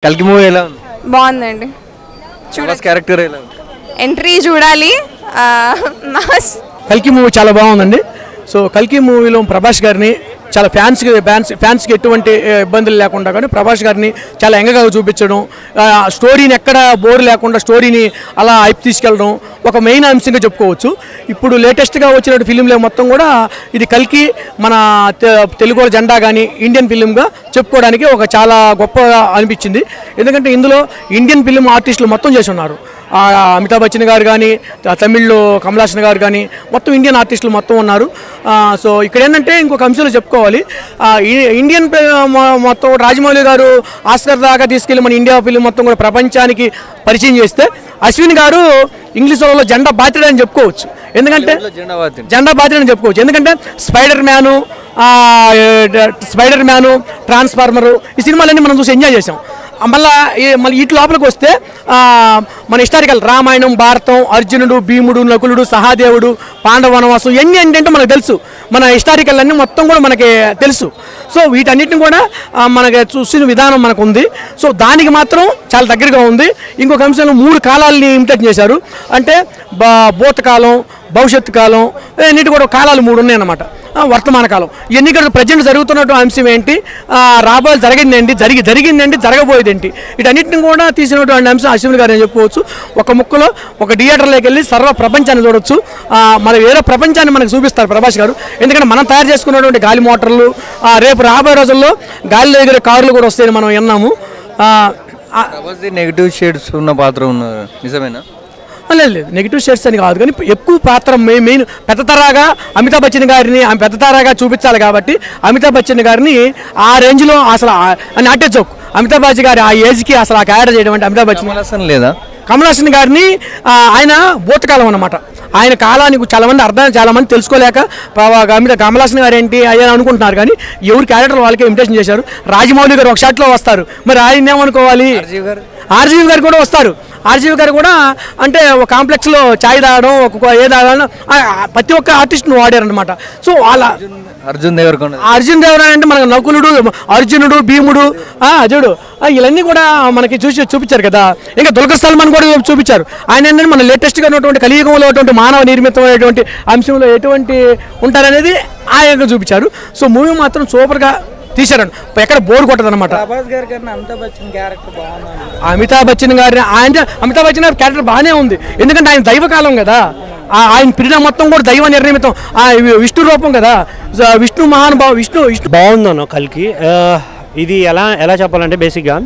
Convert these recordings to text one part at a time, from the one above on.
కల్కి మూవీ ఎలా ఉంది? బాగుందండి. చూడాలి క్యారెక్టర్ ఎలా ఉంది? ఎంట్రీ చూడాలి. కల్కి మూవీ చాలా బాగుందండి. సో కల్కి మూవీలో ప్రభాస్ గారిని చాలా ఫ్యాన్స్కి ఎటువంటి ఇబ్బందులు లేకుండా కానీ ప్రభాస్ గారిని చాలా ఎంగగా చూపించడం, స్టోరీని ఎక్కడ బోర్ లేకుండా స్టోరీని అలా హైప్ తీసుకెళ్ళడం ఒక మెయిన్ అంశంగా చెప్పుకోవచ్చు. ఇప్పుడు లేటెస్ట్గా వచ్చిన ఫిలింలో మొత్తం కూడా ఇది కల్కి మన తెలుగు జెండా కానీ ఇండియన్ ఫిలింగా చెప్పుకోవడానికి ఒక చాలా గొప్పగా అనిపించింది. ఎందుకంటే ఇందులో ఇండియన్ ఫిలిం ఆర్టిస్టులు మొత్తం చేసి ఉన్నారు. అమితాబ్ బచ్చన్ గారు కానీ, తమిళ్లో కమల్ హాసన్ గారు కానీ, మొత్తం ఇండియన్ ఆర్టిస్టులు మొత్తం ఉన్నారు. సో ఇక్కడ ఏంటంటే ఇంకొక అంశంలో చెప్పుకోవాలి, ఇండియన్ మొత్తం రాజమౌళి గారు ఆస్కర్ దాకా తీసుకెళ్ళి మన ఇండియా ఫిలిం మొత్తం కూడా ప్రపంచానికి పరిచయం చేస్తే అశ్విన్ గారు ఇంగ్లీష్ వాళ్ళలో జెండా బాధ్యత అని చెప్పుకోవచ్చు. ఎందుకంటే జెండా బాధ్యత అని చెప్పుకోవచ్చు. ఎందుకంటే స్పైడర్ మ్యాను, ట్రాన్స్ఫార్మరు ఈ సినిమాలన్నీ మనం చూసి ఎంజాయ్ చేసాం. మళ్ళీ ఇటు లోపలికి వస్తే మన హిస్టారికల్ రామాయణం, భారతం, అర్జునుడు, భీముడు, నకులుడు, సహాదేవుడు, పాండవ వనవాసం ఇవన్నీ ఏంటంటే మనకు తెలుసు. మన హిస్టారికల్ అన్నీ మొత్తం కూడా మనకి తెలుసు. సో వీటన్నిటిని కూడా మనకి చూసిన విధానం మనకు ఉంది. సో దానికి మాత్రం చాలా దగ్గరగా ఉంది. ఇంకొక అంశంలో 3 కాలాలని ఇమిటేట్ చేశారు. అంటే భూతకాలం, భవిష్యత్తు కాలం, అన్నిటి కూడా కాలాలు 3 ఉన్నాయన్నమాట. వర్తమాన కాలం ఇవన్నీ కూడా ప్రజెంట్ జరుగుతున్నటువంటి అంశం ఏంటి, రాబోయే జరిగిందేంటి, జరిగిందేంటి, జరగబోయేది ఏంటి, వీటన్నిటిని కూడా తీసినటువంటి అంశం అశ్విన్ గారు అని చెప్పుకోవచ్చు. ఒక ముక్కలో ఒక థియేటర్లోకి వెళ్ళి సర్వ ప్రపంచాన్ని చూడవచ్చు. మన వేరే ప్రపంచాన్ని మనకు చూపిస్తారు ప్రభాస్ గారు. ఎందుకంటే మనం తయారు చేసుకున్నటువంటి గాలి మోటార్లు, రేపు రాబోయే రోజుల్లో గాలిలో ఎగిరే కార్లు కూడా వస్తాయని మనం విన్నాము. నెగిటివ్ షేడ్స్ ఉన్న పాత్ర ఉన్నారు, నిజమేనా? లేదు, నెగిటివ్ షేడ్స్ అని కాదు, కానీ ఎక్కువ పాత్ర మెయిన్ పెద్ద తరాగా అమితాబ్ బచ్చన్ గారిని పెద్ద తరాగా చూపించాలి కాబట్టి అమితాబ్ బచ్చన్ గారిని ఆ రేంజ్లో అసలు నాట్య చౌక్ అమితాబ్ బచ్చన్ గారి ఆ ఏజ్కి అసలు ఆ క్యారెక్టర్ చేయడం అంటే అమితాబ్ బచ్చన్ లేదా కమల్ హాసన్ గారిని ఆయన భూతకాలం అన్నమాట. ఆయన కాలానికి చాలా మంది తెలుసుకోలేక కమల్ హాసన్ గారు ఏంటి అయ్యని అనుకుంటున్నారు, కానీ ఎవరి క్యారెక్టర్ వాళ్ళకే ఇమిటేషన్ చేశారు. రాజమౌళి గారు ఒక షాట్లో వస్తారు, మరి ఆయన ఏమనుకోవాలి. ఆర్జీవి గారు కూడా వస్తారు. ఆర్జీవి గారు కూడా అంటే ఒక కాంప్లెక్స్లో ఛాయ్ తాగడం, ఏ తాగడం, ప్రతి ఒక్క ఆర్టిస్ట్ను వాడారనమాట. సో అలా అర్జున్ దేవరకొండ అంటే మనకు నకులుడు, అర్జునుడు, భీముడు, అజుడు ఇవన్నీ కూడా మనకి చూపించారు కదా. ఇంకా దుల్కర్ సల్మాన్ కూడా చూపించారు. ఆయన ఏంటంటే మన లేటెస్ట్గా ఉన్నటువంటి కలియుగంలో మానవ నిర్మితమైనటువంటి అంశంలో ఎటువంటి ఉంటారనేది ఆయన చూపించారు. సో మూవీ మాత్రం సూపర్గా తీశారండి, ఎక్కడ బోర్ కొట్టదు అనమాట. అమితాబ్ బచ్చన్ గారి క్యారెక్టర్ బాగానే ఉంది. ఎందుకంటే ఆయన దైవకాలం కదా, ఆయన పిల్ల మొత్తం కూడా దైవ నిర్మితం, విష్ణు రూపం కదా, విష్ణు మహానుభావ విష్ణు బాగుందన్న కల్కి. ఇది ఎలా చెప్పాలంటే బేసిక్గా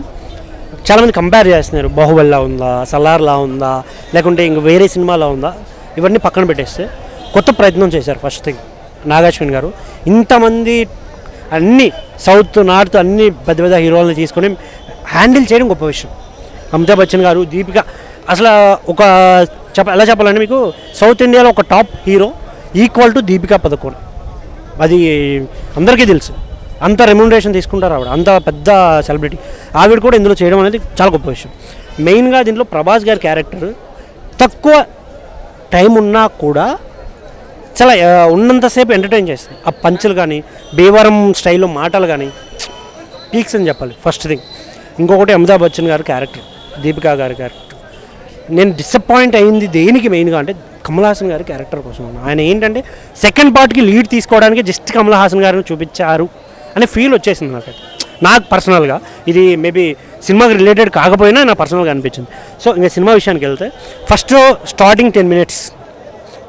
చాలామంది కంపేర్ చేస్తున్నారు, బాహుబలిలా ఉందా, సలార్లా ఉందా, లేకుంటే ఇంక వేరే సినిమాలా ఉందా. ఇవన్నీ పక్కన పెట్టేస్తే కొత్త ప్రయత్నం చేశారు. ఫస్ట్ థింగ్ నాగాశ్విన్ గారు ఇంతమంది అన్ని సౌత్ నార్త్ అన్ని పెద్ద పెద్ద హీరోలను తీసుకొని హ్యాండిల్ చేయడం గొప్ప విషయం. అమితాబ్ బచ్చన్ గారు, దీపిక అసలు ఎలా చెప్పాలంటే మీకు సౌత్ ఇండియాలో ఒక top hero equal to Deepika Padukone. అది అందరికీ తెలుసు. అంత రెమ్యునరేషన్ తీసుకుంటారు ఆవిడ, అంత పెద్ద సెలబ్రిటీ. ఆవిడ కూడా ఇందులో చేయడం అనేది చాలా గొప్ప విషయం. మెయిన్గా దీంట్లో ప్రభాస్ గారి క్యారెక్టర్ తక్కువ టైం ఉన్నా కూడా చాలా ఉన్నంతసేపు ఎంటర్టైన్ చేస్తుంది. ఆ పంచులు కానీ, బేవరం స్టైల్లో మాటలు కానీ పీక్స్ అని చెప్పాలి ఫస్ట్ థింగ్. ఇంకొకటి అమితాబ్ బచ్చన్ గారి క్యారెక్టర్, దీపికా గారి క్యారెక్టర్. నేను డిసప్పాయింట్ అయింది దేనికి మెయిన్గా అంటే కమల్ హాసన్ గారి క్యారెక్టర్ కోసం. ఆయన ఏంటంటే సెకండ్ పార్ట్కి లీడ్ తీసుకోవడానికి జస్ట్ కమల్ హాసన్ గారిని చూపించారు అనే ఫీల్ వచ్చేసింది నాకు పర్సనల్గా. ఇది మేబీ సినిమాకి రిలేటెడ్ కాకపోయినా నాకు పర్సనల్గా అనిపించింది. సో ఇంకా సినిమా విషయానికి వెళ్తే ఫస్ట్ స్టార్టింగ్ 10 minutes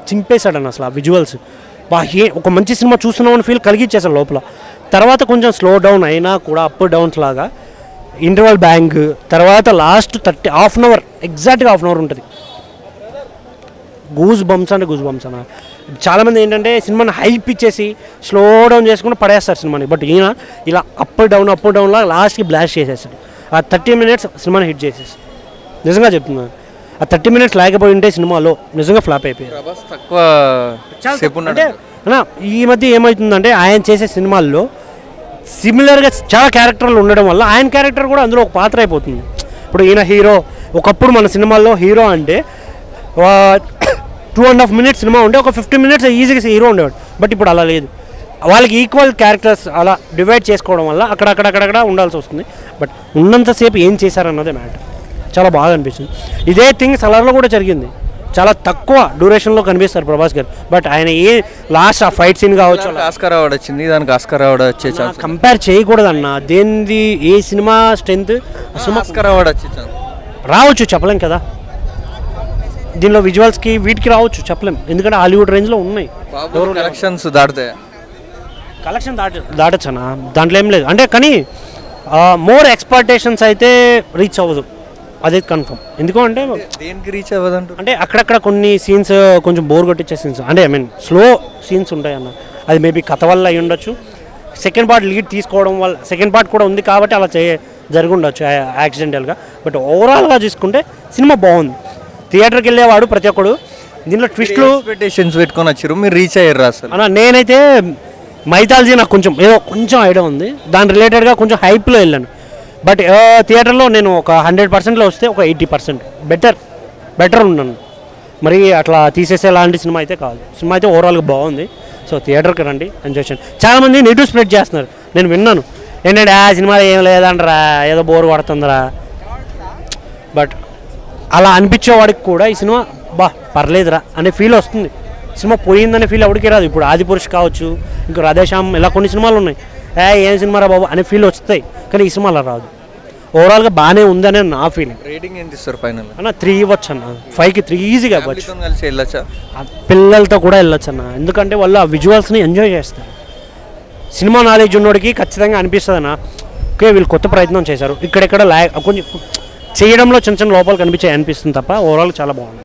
చింపేశాడని అసలు ఆ విజువల్స్ ఒక మంచి సినిమా చూస్తున్నామని ఫీల్ కలిగించేసాడు లోపల. తర్వాత కొంచెం స్లో డౌన్ అయినా కూడా అప్ డౌన్స్ లాగా ఇంటర్వల్ బ్యాంగ్, తర్వాత లాస్ట్ హాఫ్ అన్ అవర్ ఎగ్జాక్ట్గా హాఫ్ అన్ అవర్ ఉంటుంది. గూస్ బంప్స్ అన్న చాలామంది ఏంటంటే సినిమాని హైప్ ఇచ్చేసి స్లో డౌన్ చేసుకుని పడేస్తారు సినిమాని. బట్ ఈయన ఇలా అప్ డౌన్లా లాస్ట్కి బ్లాస్ట్ చేసేస్తాడు. ఆ 30 minutes సినిమాని హిట్ చేసేసి నిజంగా చెప్తున్నాను. ఆ 30 minutes లేకపోయి ఉంటే సినిమాలో నిజంగా ఫ్లాప్ అయిపోయారు. అంటే ఈ మధ్య ఏమవుతుందంటే ఆయన చేసే సినిమాల్లో సిమిలర్గా చాలా క్యారెక్టర్లు ఉండడం వల్ల ఆయన క్యారెక్టర్ కూడా అందులో ఒక పాత్ర అయిపోతుంది. ఇప్పుడు ఈయన హీరో, ఒకప్పుడు మన సినిమాల్లో హీరో అంటే 2.5 minutes సినిమా ఉంటే ఒక 15 minutes ఈజీగా హీరో ఉండేవాడు. బట్ ఇప్పుడు అలా లేదు. వాళ్ళకి ఈక్వల్ క్యారెక్టర్స్ అలా డివైడ్ చేసుకోవడం వల్ల అక్కడక్కడ ఉండాల్సి వస్తుంది. బట్ ఉన్నంతసేపు ఏం చేశారన్నదే మ్యాటర్. చాలా బాగా అనిపిస్తుంది. ఇదే థింగ్ సలార్లో కూడా జరిగింది. చాలా తక్కువ డ్యూరేషన్లో కనిపిస్తారు ప్రభాస్ గారు. బట్ ఆయన లాస్ట్ ఆ ఫైట్ సీన్ కావచ్చు, ఆస్కార్ అవార్డు వచ్చింది, దానికి ఆస్కార్ అవార్డు వచ్చే ఛాన్స్ కంపేర్ చేయకూడదన్న. దేనిది ఏ సినిమా స్ట్రెంత్ ఆస్కార్ అవార్డు వచ్చే ఛాన్స్ రావచ్చు, చెప్పలేం కదా. దీనిలో విజువల్స్కి వీటికి రావచ్చు, చెప్పలేం. ఎందుకంటే హాలీవుడ్ రేంజ్లో ఉన్నాయి. కలెక్షన్స్ దాటుతాయి, కలెక్షన్ దాటచ్చు అన్న, దాంట్లో ఏం లేదు. అంటే కానీ మోర్ ఎక్స్పెక్టేషన్స్ అయితే రీచ్ అవ్వదు, అదే కన్ఫర్మ్. ఎందుకంటే దేనికి రీచ్ అవ్వదంట అంటే అక్కడక్కడ కొన్ని సీన్స్ కొంచెం బోర్ కొట్టించే సీన్స్, అంటే ఐ మీన్ స్లో సీన్స్ ఉంటాయి అన్న. అది మేబీ కథ వల్ల అయి ఉండొచ్చు, సెకండ్ పార్ట్ లీడ్ తీసుకోవడం వల్ల. సెకండ్ పార్ట్ కూడా ఉంది కాబట్టి అలా జరిగి ఉండొచ్చు యాక్సిడెంటల్గా. బట్ ఓవరాల్గా చూసుకుంటే సినిమా బాగుంది. థియేటర్కి వెళ్ళేవాడు ప్రతి ఒక్కడు. దీనిలో ట్విస్ట్లు ఎక్స్పెక్టేషన్స్ పెట్టుకొని వచ్చారు, మీరు రీచ్ అయ్యారు అసలు. అన్న నేనైతే మైథాలజీ నాకు కొంచెం ఐడియా ఉంది, దాని రిలేటెడ్గా కొంచెం హైప్లో వెళ్ళాను. బట్ థియేటర్లో నేను ఒక 100%లో వస్తే ఒక 80% బెటర్ ఉన్నాను. మరి అట్లా తీసేసే లాంటి సినిమా అయితే కాదు. సినిమా అయితే ఓవరాల్గా బాగుంది. సో థియేటర్కి రండి, ఎంజాయ్ చేయండి. చాలామంది నెగిటివ్ స్ప్రెడ్ చేస్తున్నారు, నేను విన్నాను. ఏంటంటే ఆ సినిమా ఏం లేదంటరా, ఏదో బోర్ పడుతుందిరా. బట్ అలా అనిపించేవాడికి కూడా ఈ సినిమా పర్లేదురా అనే ఫీల్ వస్తుంది. సినిమా పోయిందనే ఫీల్ ఎవరికి రాదు. ఇప్పుడు ఆదిపురుష్ కావచ్చు, ఇంకా రాధేశ్యామ్, ఇలా కొన్ని సినిమాలు ఉన్నాయి. ఏం సినిమారా బాబు అనే ఫీల్ వస్తాయి, కానీ ఈ సినిమా అలా రాదు. ఓవరాల్గా బాగానే ఉందనే నా ఫీలింగ్. రేటింగ్ ఎంత ఇస్తారు ఫైనల్? అన్న 3 ఇవ్వచ్చు అన్న, 5కి 3 ఈజీగా ఇవ్వచ్చు. కలిసి వెళ్ళొచ్చా? పిల్లలతో కూడా వెళ్ళొచ్చు అన్న, ఎందుకంటే వాళ్ళు ఆ విజువల్స్ని ఎంజాయ్ చేస్తారు. సినిమా నాలెడ్జ్ ఉన్నోడికి ఖచ్చితంగా అనిపిస్తుంది అన్న, ఓకే వీళ్ళు కొత్త ప్రయత్నం చేశారు, ఇక్కడెక్కడ కొంచెం చేయడంలో చిన్న లోపాలు కనిపించాయి అనిపిస్తుంది తప్ప ఓవరాల్ చాలా బాగుంది.